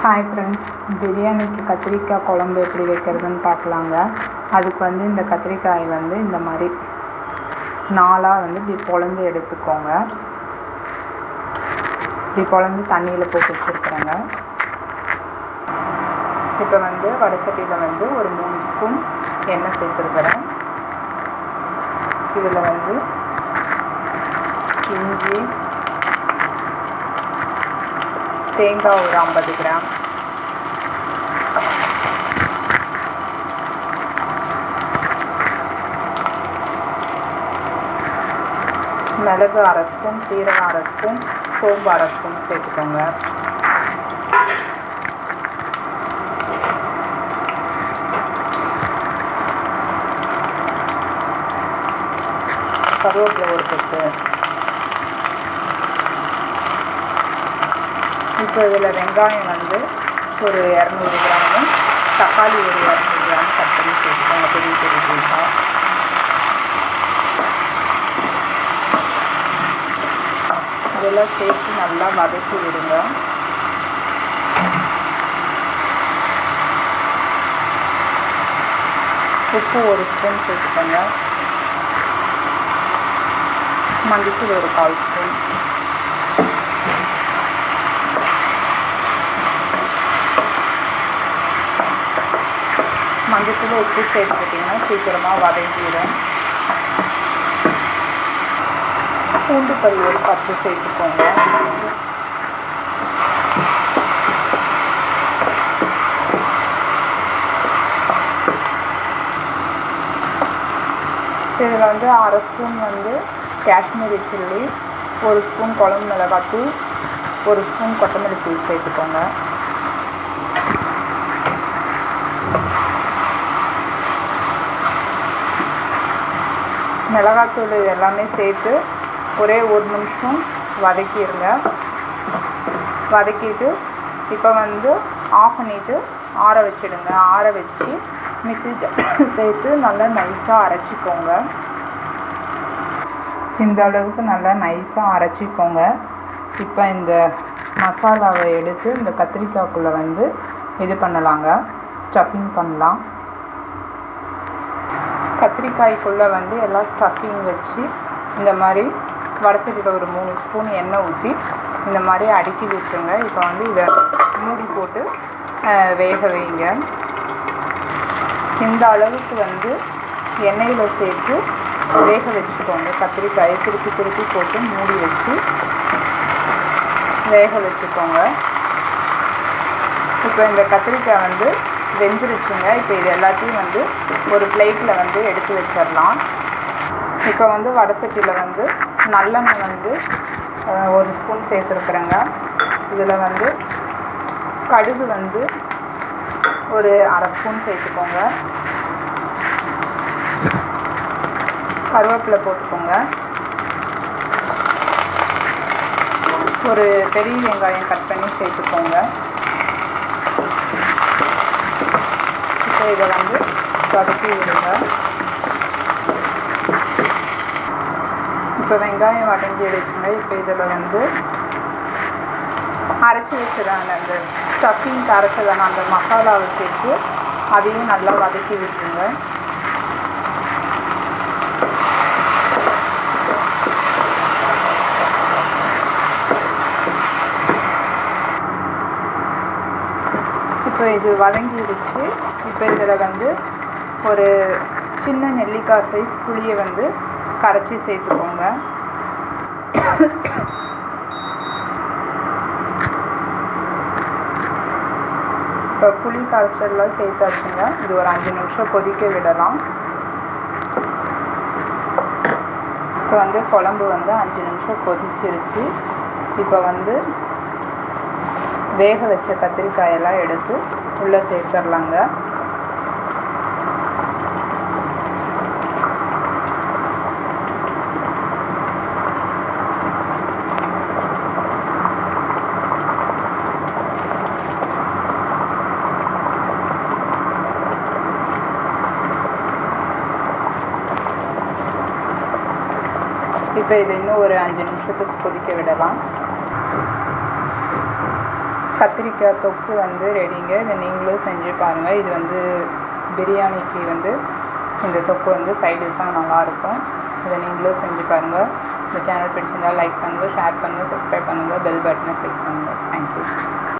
Hi friends, பிரியாணிக்கு கத்திரிக்காய் குழம்பு எப்படி வைக்கிறதுன்னு பார்க்கலாங்க. அதுக்கு இந்த கத்திரிக்காய் இந்த மாதிரி நாலாக இப்படி பொளந்து எடுத்துக்கோங்க. இப்படி பொளந்து தண்ணியில் போட்டு வச்சுருக்குறேங்க. இப்போ வடசட்டியில் ஒரு 3 ஸ்பூன் எண்ணெய் சேர்த்துருக்குறேன். இதில் இஞ்சி, தேங்காய் ஒரு 50 கிராம், மிளகு 1/2 ஸ்பூன், சீரகம் 1/2 ஸ்பூன், சோம்பு 1/2 ஸ்பூன் சேர்த்துக்கோங்க. கருவேப்பிலை ஒரு கொத்து. இப்போ இதில் வெங்காயம் ஒரு 200 கிராமும், தக்காளி ஒரு 200 கிராம் கட் பண்ணி சேர்த்துக்கோங்க, பெரிய பெரிய பீஸாக. இதெல்லாம் சேர்த்து நல்லா வதக்கி விடுங்க. உப்பு ஒரு ஸ்பூன் சேர்த்துக்கோங்க. மஞ்சள் ஒரு 1/4 ஸ்பூன். மஞ்சள் உப்பு சேர்த்துக்கிட்டிங்கன்னா சீக்கிரமாக வதங்கிடும். பூண்டு பல் ஒரு 10 சேர்த்துக்கோங்க. இதில் 1/2 ஸ்பூன் காஷ்மீரி சில்லி, 1 ஸ்பூன் குழம்பு மிளகாத்தூள், 1 ஸ்பூன் கொத்தமல்லி தூள் சேர்த்துக்கோங்க. மிளகாத்தூள் எல்லாமே சேர்த்து ஒரே 1 நிமிஷம் வதக்கிடுங்க. வதக்கிட்டு இப்போ ஆஃப் பண்ணிவிட்டு ஆற வச்சிடுங்க. ஆற வச்சு மிக்ஸி சேர்த்து நல்லா நைஸாக அரைச்சிக்கோங்க. இந்த அளவுக்கு நல்லா நைஸாக அரைச்சிக்கோங்க. இப்போ இந்த மசாலாவை எடுத்து இந்த கத்திரிக்காய்க்குள்ளே இது பண்ணலாங்க, ஸ்டஃபிங் பண்ணலாம். கத்திரிக்காய்க்குள்ளே எல்லாம் ஸ்டஃபிங் வச்சு இந்த மாதிரி வடசட்டியில் ஒரு 3 ஸ்பூன் எண்ணெய் ஊற்றி இந்த மாதிரி அடுக்கி வச்சுருங்க. இப்போ இதை மூடி போட்டு வேக வைங்க. இந்த அளவுக்கு எண்ணெயில் சேர்த்து வேக வச்சுக்கோங்க. கத்திரிக்காயை திருப்பி திருப்பி போட்டு மூடி வச்சு வேக வச்சுக்கோங்க. இப்போ இந்த கத்திரிக்காய் வெந்துருச்சுங்க. இப்போ இது எல்லாத்தையும் ஒரு பிளேட்டில் எடுத்து வச்சிடலாம். இப்போ வடசட்டியில் நல்லெண்ணெய் 1 ஸ்பூன் சேர்த்துருக்குறேங்க. இதில் கடுகு ஒரு 1/2 ஸ்பூன் சேர்த்துக்கோங்க. கருவேப்பிலை போட்டுக்கோங்க. ஒரு பெரிய வெங்காயம் கட் பண்ணி சேர்த்துக்கோங்க. இப்போ இதை வதக்கி விடுங்க. இப்போ வெங்காயம் வதங்கி வச்சுங்க. இப்போ இதில் அரைச்சி வச்சுதான அந்த ஸ்டஃபிங் அரைச்சதான அந்த மசாலாவை சேர்த்து அதையும் நல்லா வதக்கி விட்டுருங்க. இப்போ இது வதங்கிடுச்சு. இப்போ இதில் ஒரு சின்ன நெல்லிக்காய் சைஸ் புளியை கரைச்சி சேர்த்துக்கோங்க. இப்போ புளி கரைச்சல்லாம் சேர்த்தாச்சுங்க. இது ஒரு 5 நிமிஷம் கொதிக்க விடலாம். இப்போ குழம்பு 5 நிமிஷம் கொதிச்சிருச்சு. இப்போ வேக வச்ச கத்திரிக்காயெல்லாம் எடுத்து உள்ளே சேர்த்துடலாங்க. இப்போ இது இன்னும் ஒரு 5 நிமிஷத்துக்கு கொதிக்க விடலாம். கத்திரிக்காய் தொக்கு வந்து ரெடிங்க. இதை நீங்களும் செஞ்சு பாருங்கள். இது வந்து பிரியாணிக்கு வந்து இந்த தொக்கு வந்து சைட் டிஷ்ஷாக நல்லாயிருக்கும். இதை நீங்களும் செஞ்சு பாருங்கள். இந்த சேனல் பிடிச்சிருந்தால் லைக் பண்ணுங்கள், ஷேர் பண்ணுங்கள், சப்ஸ்கிரைப் பண்ணுங்கள், பெல் பட்டனை கிளிக் பண்ணுங்கள். தேங்க்யூ.